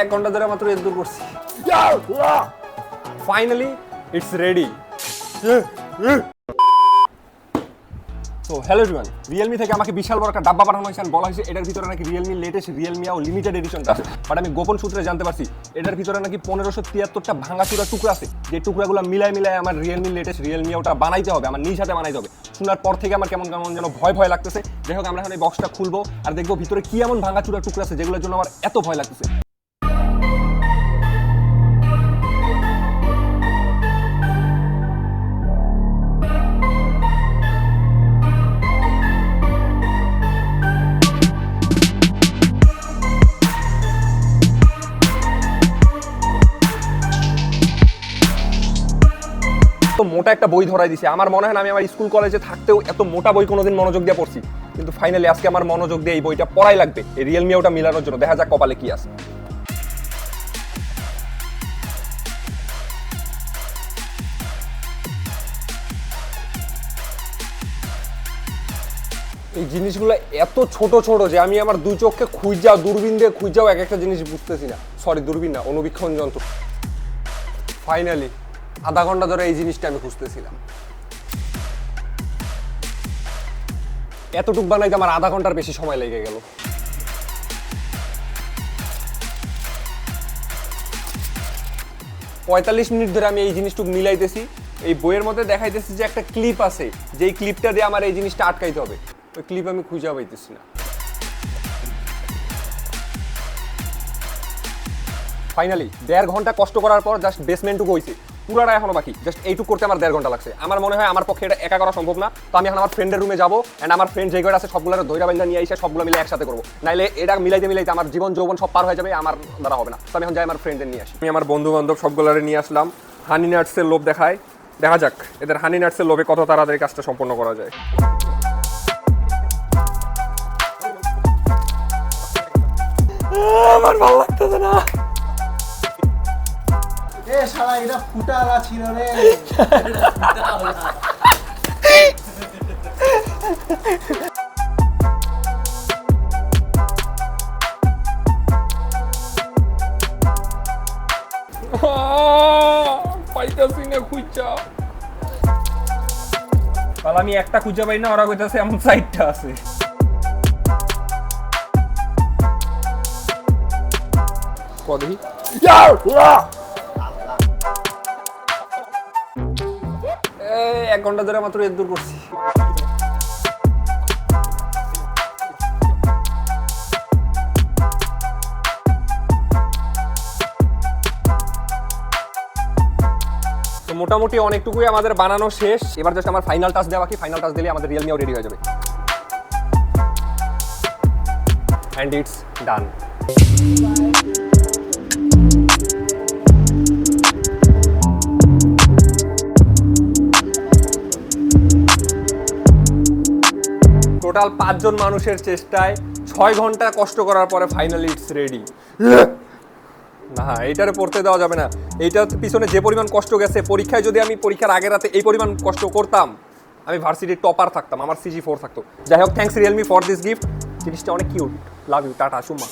1 ঘন্টা ধরে মাত্র এর দূর করছি। Finally it's ready. তো হ্যালো এভরিওয়ান, Realme থেকে আমাকে বিশাল বড় একটা ডাব্বা পাঠানো হয়েছে, বলা হয়েছে এটার ভিতরে নাকি Realme লেটেস্ট Realmeow লিমিটেড এডিশনটা আছে। বাট আমি গোপন সূত্রে জানতে পারছি এটার ভিতরে নাকি 1573টা ভাঙাচুরা টুকরা আছে, যে টুকরাগুলো মিলায় আমার Realme লেটেস্ট Realmeowটা বানাইতে হবে, আমার নিজ হাতে বানাইতে হবে। শোনার পর থেকে আমার কেমন কেমন যেন ভয় লাগতেছে। যাই হোক, আমরা এখন এই বক্সটা খুলবো আর দেখবো ভিতরে কি এমন ভাঙাচুরা টুকরা আছে যেগুলোর জন্য আমার এত ভয় লাগতেছে। মোটা একটা বই ধরাই দিছে। আমার মনে হয় না আমি আমার স্কুল কলেজে থাকতেও এত মোটা বই কোনোদিন মনোযোগ দিয়ে পড়ছি, কিন্তু ফাইনালি আজকে আমার মনোযোগ দিয়ে এই বইটা পড়াই লাগবে এই Realmeow মিলানোর জন্য। দেখা যাক কপালে কি আছে। এই জিনিসগুলো এত ছোট ছোট যে আমি আমার দুই চোখকে খুঁজাও, দূরবীন দিয়ে খুঁজাও এক একটা জিনিস বুঝতেছি না। সরি, দূরবীন না, অনুবীক্ষণ যন্ত্র। ফাইনালি আধা ঘন্টা ধরে এই জিনিসটা আমি খুঁজতেছিলাম। এতটুক বানাইতে আমার আধা ঘন্টার বেশি সময় লেগে গেল। পঁয়তাল্লিশ মিনিট ধরে আমি এই জিনিসটুক মিলাইতেছি। এই বইয়ের মধ্যে দেখাইতেছি যে একটা ক্লিপ আছে, যেই ক্লিপটা দিয়ে আমার এই জিনিসটা আটকাইতে হবে। ওই ক্লিপ আমি খুঁজে পাইতেছি না। ফাইনালি 1.5 ঘন্টা কষ্ট করার পর জাস্ট বেসমেন্টটুকু হয়েছে, পুরাটা এখনো বাকি। জাস্ট এইটুকু করতে আমার 1.5 ঘন্টা লাগছে। আমার মনে হয় আমার পক্ষে এটা একা করা সম্ভব না। তো আমি এখন আমার ফ্রেন্ডের রুমে যাবো, অ্যান্ড আমার ফ্রেন্ড যে ঘরে আছে সবগুলো ধৈর্য বাইন্দা নিয়ে এসে সবগুলো মিলে একসাথে করবো। নাইলে এটা মিলাইতে আমার জীবন যৌবন সব পার হয়ে যাবে, আমার দ্বারা হবে না। তো আমি এখন যাই আমার ফ্রেন্ডদের নিয়ে আসি। আমি আমার বন্ধু বান্ধব সবগুলোরে নিয়ে আসলাম। হানি নাটসের লোভ দেখায়, দেখা যাক এদের হানি নাটসের লোভে কত তাড়াতাড়ি কাজটা সম্পন্ন করা যায়। আমার ভালো লাগতেছে না। এ শালা, এটা ফুটালা ছিল রে। পাইতাছি না খুঁজা। তাহলে আমি একটা খুঁজা পাই না, ওরা কইতাছে এমন 4টা আছে। কদি 1 ঘন্টা ধরে মাত্র এর দূর করছি। তো মোটামুটি অনেকটুকুই আমাদের বানানো শেষ। এবার জাস্ট আমার ফাইনাল টাচ দেওয়া বাকি। ফাইনাল টাচ দিলে আমাদের Realmeow রেডি হয়ে যাবে। And it's done. টোটাল 5 জন মানুষের চেষ্টায় 6 ঘন্টা কষ্ট করার পরে ফাইনালি ইটস রেডি। না, এইটারে পড়তে দেওয়া যাবে না। এইটার পিছনে যে পরিমাণ কষ্ট গেছে, পরীক্ষায় যদি আমি পরীক্ষার আগের রাতে এই পরিমাণ কষ্ট করতাম, আমি ভার্সিটির টপার থাকতাম, আমার CG4 থাকতো। যাই হোক, thanks Realme for this gift. জিনিসটা অনেক cute. Love you, tata, Suma.